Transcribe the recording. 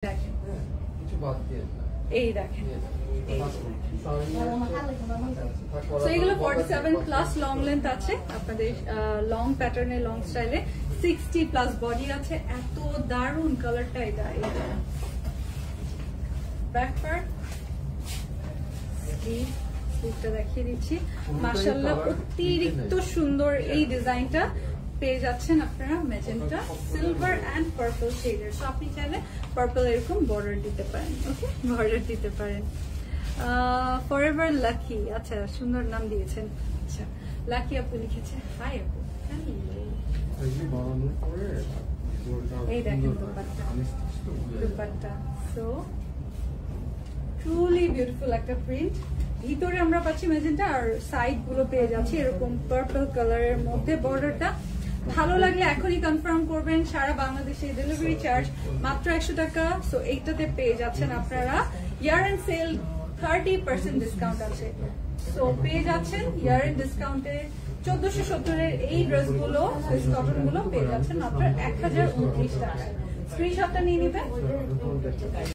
দেখেন কিছু বাদ দিয়ে এই দেখেন সো এগুলো 47 প্লাস লং লেন্থ আছে আপনাদের লং প্যাটার্নে লং স্টাইলে 60 প্লাস বডি আছে এত দারুন কালারটা এটা ব্যাক পার্ট স্লিভটা দেখিয়ে দিচ্ছি মাশাআল্লাহ অতিরিক্ত সুন্দর এই ডিজাইনটা পেয়ে যাচ্ছেন আপনারা ম্যাজেন্টা সিলভার এন্ড পার্পল শেডের সো আপনি চাইলে পার্পল এরকম বর্ডার দিতে পারেন ওকে বর্ডার দিতে পারেন ফরএভার লাকি আচ্ছা সুন্দর নাম দিয়েছেন আচ্ছা লাকি আপু লিখেছে হাই আপু এই দেখেন দুপাট্টা সো ট্রুলি বিউটিফুল একটা প্রিন্ট ভিতরে আমরা পাচ্ছি ম্যাজেন্টা আর সাইড গুলো পেয়ে যাচ্ছি এরকম পার্পল কালারের মধ্যে বর্ডারটা ভালো লাগলে এখনই কনফার্ম করবেন সারা বাংলাদেশে ডেলিভারি চার্জ মাত্র 100 টাকা সো এইটাতে পেয়ে যাচ্ছেন আপনারা ইয়ার এন্ড সেল 30% ডিসকাউন্ট আছে সো পেয়ে যাচ্ছেন ইয়ার এন্ড ডিসকাউন্টে 1470 এর এই ড্রেসগুলো সুইস কটন গুলো পেয়ে যাচ্ছেন মাত্র 1029 টাকায় স্ক্রিনশটটা নিয়ে নেবেন